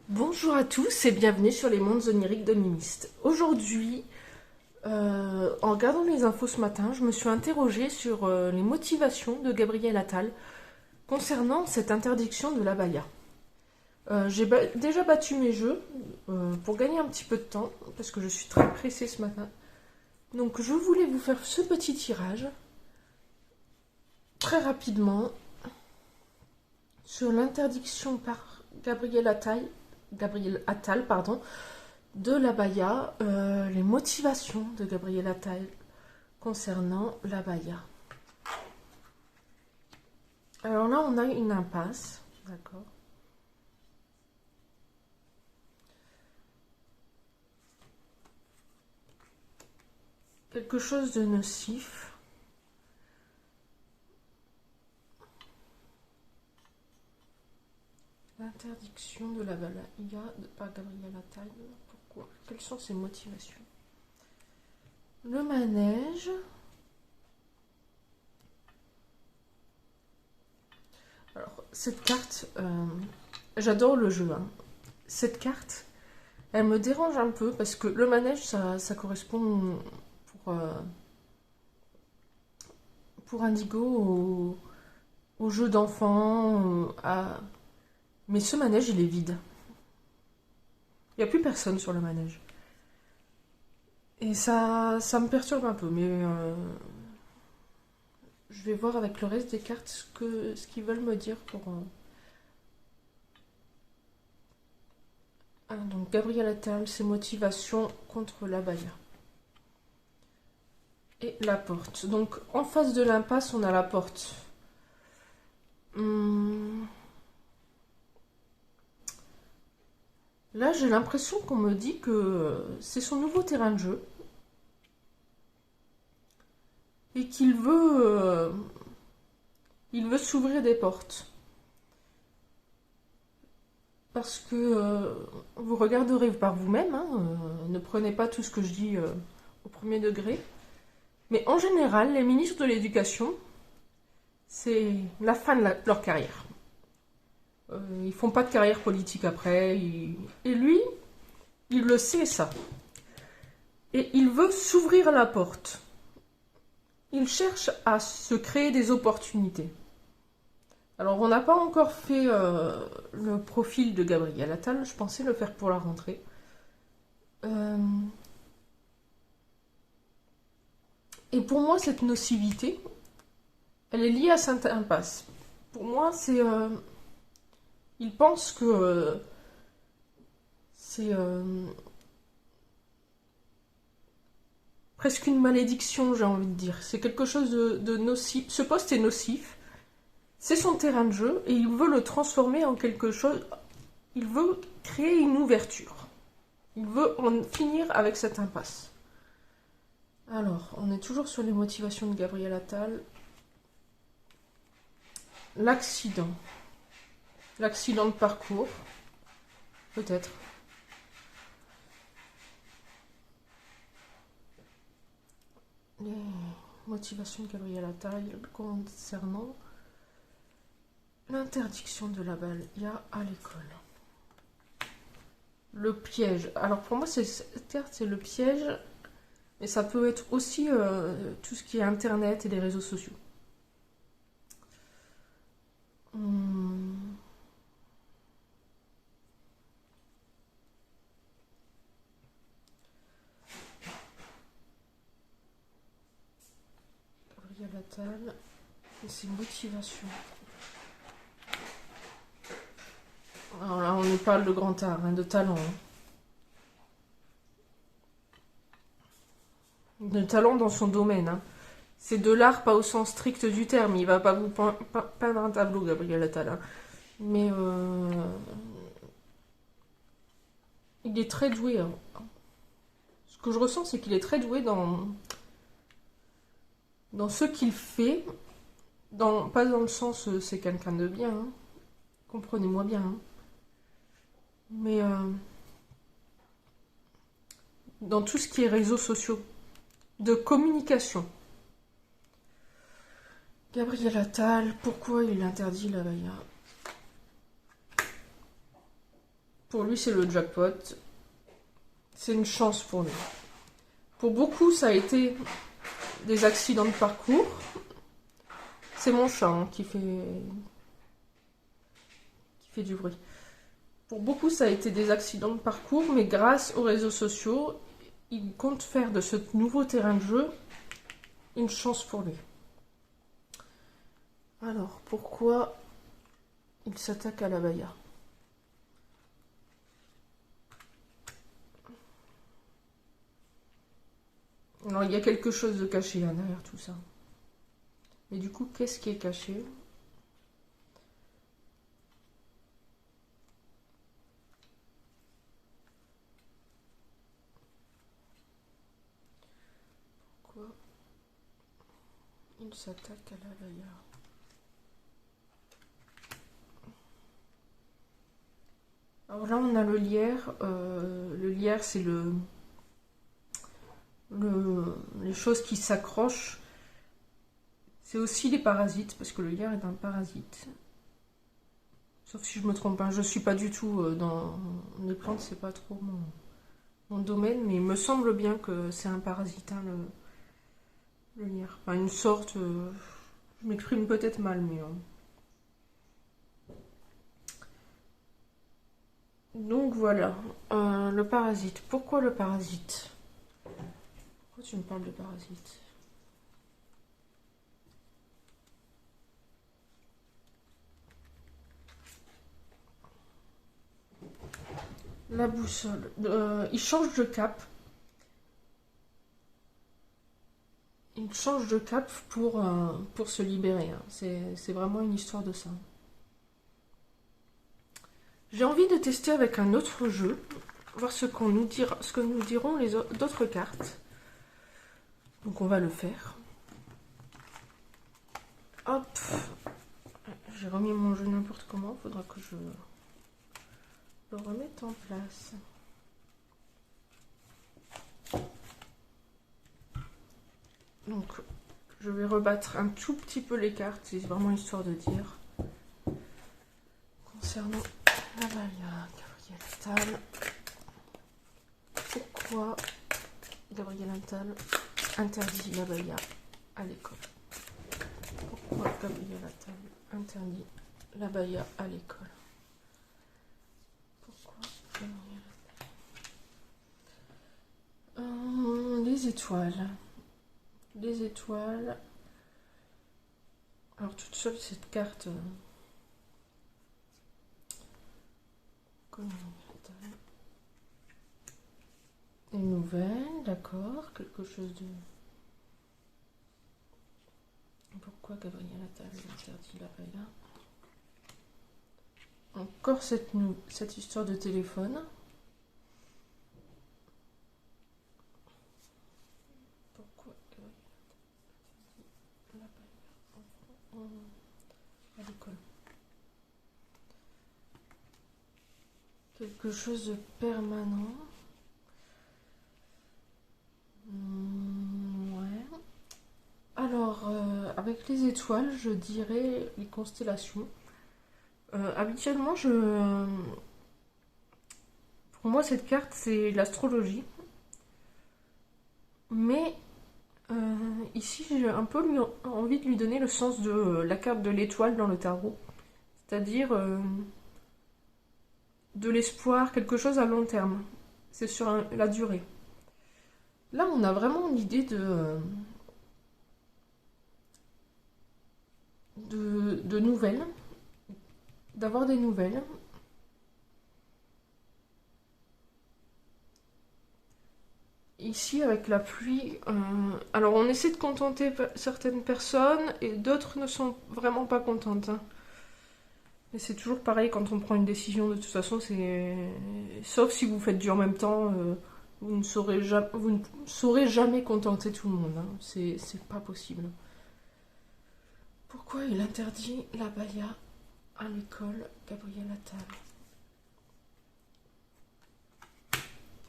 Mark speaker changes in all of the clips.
Speaker 1: Bonjour à tous et bienvenue sur les mondes oniriques de Mimiste. Aujourd'hui, en regardant les infos ce matin, je me suis interrogée sur les motivations de Gabriel Attal concernant cette interdiction de l'abaya. J'ai déjà battu mes jeux pour gagner un petit peu de temps parce que je suis très pressée ce matin. Donc je voulais vous faire ce petit tirage très rapidement sur l'interdiction par Gabriel Attal, pardon, de l'abaya, les motivations de Gabriel Attal concernant l'abaya. Alors là, on a une impasse, d'accord. Quelque chose de nocif. L'interdiction de l'abaya par Gabriel Attal. Pourquoi? Quelles sont ses motivations? Le manège. Alors, cette carte, j'adore le jeu, hein. Cette carte, elle me dérange un peu parce que le manège, ça correspond pour Indigo au jeu d'enfant. Mais ce manège, il est vide. Il n'y a plus personne sur le manège. Et ça me perturbe un peu, mais je vais voir avec le reste des cartes ce qu'ils veulent me dire pour... Ah, donc Gabriel Attal, ses motivations contre l'abaya. Et la porte. Donc en face de l'impasse, on a la porte. Là, j'ai l'impression qu'on me dit que c'est son nouveau terrain de jeu et il veut s'ouvrir des portes. Parce que vous regarderez par vous-même, hein, ne prenez pas tout ce que je dis au premier degré. Mais en général, les ministres de l'Éducation, c'est la fin de leur carrière. Ils font pas de carrière politique après. Et lui, il le sait ça. Et il veut s'ouvrir la porte. Il cherche à se créer des opportunités. Alors, on n'a pas encore fait le profil de Gabriel Attal. Je pensais le faire pour la rentrée. Et pour moi, cette nocivité, elle est liée à cette impasse. Pour moi, c'est... il pense que c'est presque une malédiction, j'ai envie de dire. C'est quelque chose de nocif. Ce poste est nocif. C'est son terrain de jeu et il veut le transformer en quelque chose. Il veut créer une ouverture. Il veut en finir avec cette impasse. Alors, on est toujours sur les motivations de Gabriel Attal. L'accident. L'accident de parcours. Peut-être. Les motivations de Gabriel Attal concernant l'interdiction de l'abaya à l'école. Le piège. Alors pour moi, cette carte, c'est le piège, mais ça peut être aussi tout ce qui est Internet et les réseaux sociaux. Gabriel Attal et ses motivations. Alors là, on nous parle de grand art, hein, de talent. Hein. De talent dans son domaine. Hein. C'est de l'art, pas au sens strict du terme. Il va pas vous peindre un tableau, Gabriel Attal. Hein. Mais il est très doué. Hein. Ce que je ressens, c'est qu'il est très doué dans ce qu'il fait. Pas dans le sens c'est quelqu'un de bien. Hein. Comprenez-moi bien. Hein. Mais dans tout ce qui est réseaux sociaux, de communication. Gabriel Attal, pourquoi il interdit l'abaya? Pour lui, c'est le jackpot. C'est une chance pour lui. Pour beaucoup, ça a été des accidents de parcours. C'est mon chat hein, qui fait du bruit. Pour beaucoup, ça a été des accidents de parcours, mais grâce aux réseaux sociaux, il compte faire de ce nouveau terrain de jeu une chance pour lui. Alors, pourquoi il s'attaque à l'abaya? Alors, il y a quelque chose de caché là, derrière tout ça. Mais du coup, qu'est-ce qui est caché? Pourquoi il s'attaque à l'abaya? Alors là, on a le lierre. Le lierre, c'est les choses qui s'accrochent. C'est aussi les parasites, parce que le lierre est un parasite. Sauf si je me trompe pas, je suis pas du tout dans les plantes, c'est pas trop mon domaine, mais il me semble bien que c'est un parasite, hein, le lierre. Enfin, une sorte, je m'exprime peut-être mal, mais... Donc voilà, le parasite. Pourquoi le parasite? Pourquoi tu me parles de parasite? La boussole. Il change de cap. Il change de cap pour se libérer. Hein. C'est vraiment une histoire de ça. J'ai envie de tester avec un autre jeu. Voir ce que nous diront les d'autres cartes. Donc on va le faire. Hop. J'ai remis mon jeu n'importe comment. Faudra que je le remette en place. Donc, je vais rebattre un tout petit peu les cartes, c'est vraiment histoire de dire. Concernant l'abaya, Gabriel Attal. Pourquoi Gabriel Attal interdit l'abaya à l'école? Pourquoi Gabriel Attal interdit l'abaya à l'école? Pourquoi Gabriel Attal les étoiles. Les étoiles. Alors toute seule cette carte. Une nouvelle, d'accord. Quelque chose de. Pourquoi Gabriel Attal interdit l'abaya? Encore cette histoire de téléphone. À l'école. Quelque chose de permanent. Ouais. Alors, avec les étoiles, je dirais les constellations. Habituellement, pour moi, cette carte, c'est l'astrologie. Mais ici, j'ai un peu envie de lui donner le sens de la carte de l'étoile dans le tarot. C'est-à-dire de l'espoir, quelque chose à long terme. C'est sur la durée. Là, on a vraiment l'idée de nouvelles, d'avoir des nouvelles. Ici, avec la pluie, alors on essaie de contenter certaines personnes et d'autres ne sont vraiment pas contentes. Hein. Et c'est toujours pareil quand on prend une décision, de toute façon, sauf si vous faites du en même temps, vous ne saurez jamais contenter tout le monde. Hein. C'est pas possible. Pourquoi il interdit l'abaya à l'école, Gabriel Attal?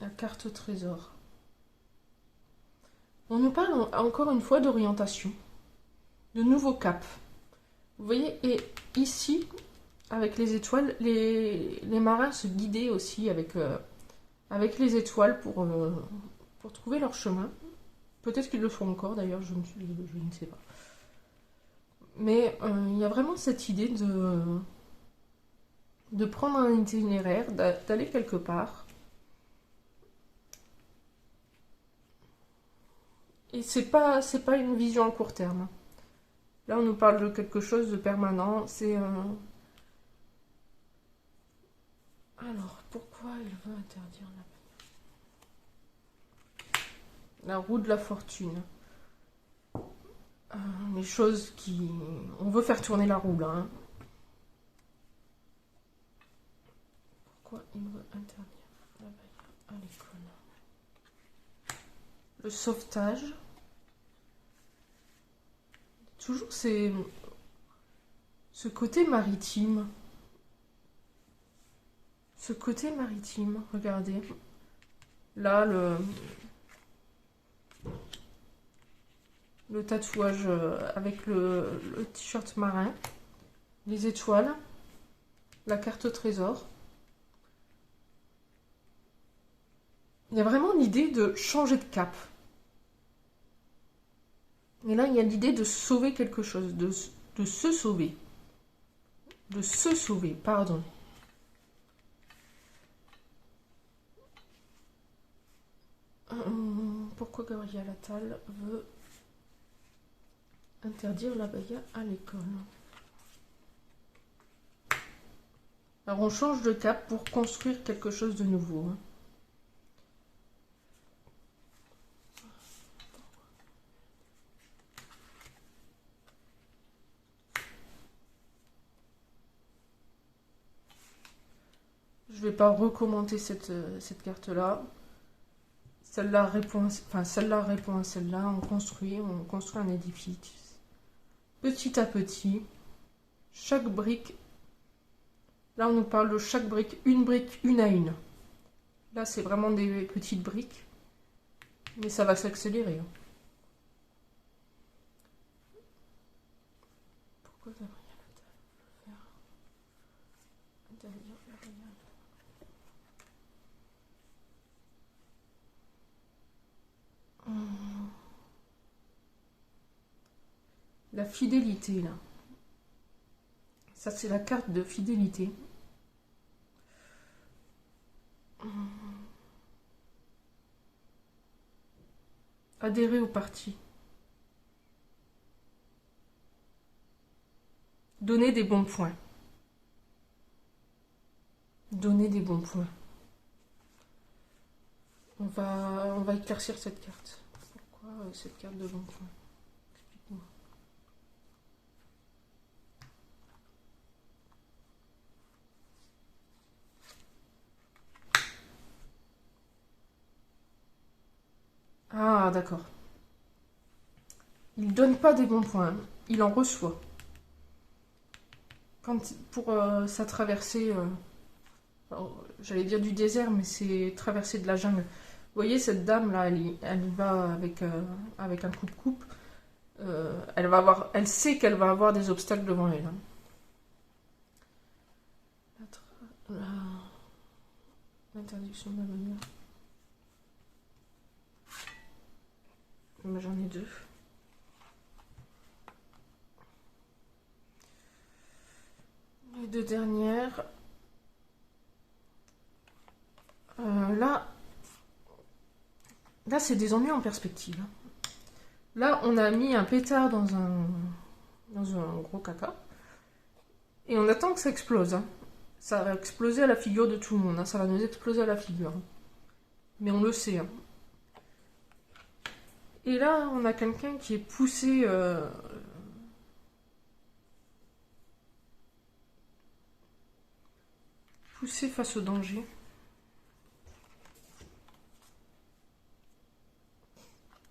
Speaker 1: La carte trésor. On nous parle encore une fois d'orientation, de nouveaux caps. Vous voyez, et ici, avec les étoiles, les marins se guidaient aussi avec les étoiles pour trouver leur chemin. Peut-être qu'ils le font encore d'ailleurs, je ne sais pas. Mais il y a vraiment cette idée de prendre un itinéraire, d'aller quelque part. Et c'est pas une vision à court terme. Là, on nous parle de quelque chose de permanent. Alors, pourquoi il veut interdire la roue de la fortune? Les choses qui... On veut faire tourner la roue, là. Hein. Pourquoi il veut interdire la baïa à l'école? Le sauvetage. Toujours ce côté maritime. Ce côté maritime, regardez. Là, le tatouage avec le t-shirt marin, les étoiles, la carte au trésor. Il y a vraiment l'idée de changer de cap. Et là, il y a l'idée de sauver quelque chose, de se sauver. De se sauver, pardon. Pourquoi Gabriel Attal veut interdire la baïa à l'école? Alors on change de cap pour construire quelque chose de nouveau. Hein. Je vais pas recommenter cette carte-là. Celle-là répond à celle-là. On construit un édifice. Petit à petit. Chaque brique. Là, on nous parle de chaque brique, une à une. Là, c'est vraiment des petites briques. Mais ça va s'accélérer. Hein. Pourquoi Gabriel Attal veut faire interdire la baïa? La fidélité, là. Ça, c'est la carte de fidélité. Adhérer au parti. Donner des bons points. Donner des bons points. On va éclaircir cette carte. Pourquoi cette carte de bons points? Explique-moi. Ah, d'accord. Il donne pas des bons points, il en reçoit. Pour sa traversée, j'allais dire du désert, mais c'est traversée de la jungle. Vous voyez, cette dame-là, elle y va avec un coupe-coupe. Elle sait qu'elle va avoir des obstacles devant elle. Hein. L'interdiction de la baïa. J'en ai deux. Les deux dernières. Là, c'est des ennuis en perspective. Là, on a mis un pétard dans un gros caca. Et on attend que ça explose. Hein. Ça va exploser à la figure de tout le monde. Hein. Ça va nous exploser à la figure. Mais on le sait. Hein. Et là, on a quelqu'un qui est poussé... poussé face au danger.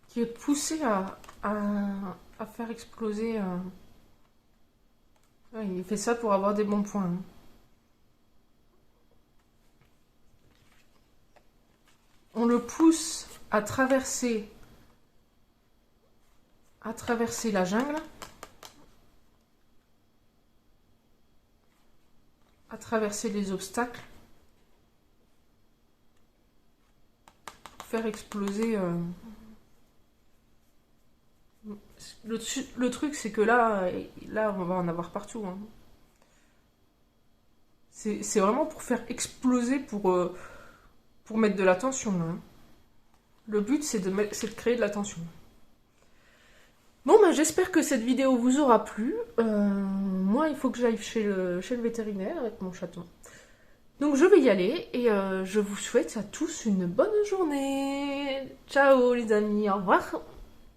Speaker 1: Qui est poussé à faire exploser... Ouais, il fait ça pour avoir des bons points. Hein. On le pousse à traverser la jungle. traverser les obstacles. Pour faire exploser... Le truc, c'est que là, on va en avoir partout. Hein. C'est vraiment pour faire exploser, pour mettre de la tension. Là, hein. Le but, c'est de créer de la tension. Bon, bah, j'espère que cette vidéo vous aura plu. Moi, il faut que j'aille chez le vétérinaire avec mon chaton. Donc, je vais y aller et je vous souhaite à tous une bonne journée. Ciao les amis, au revoir.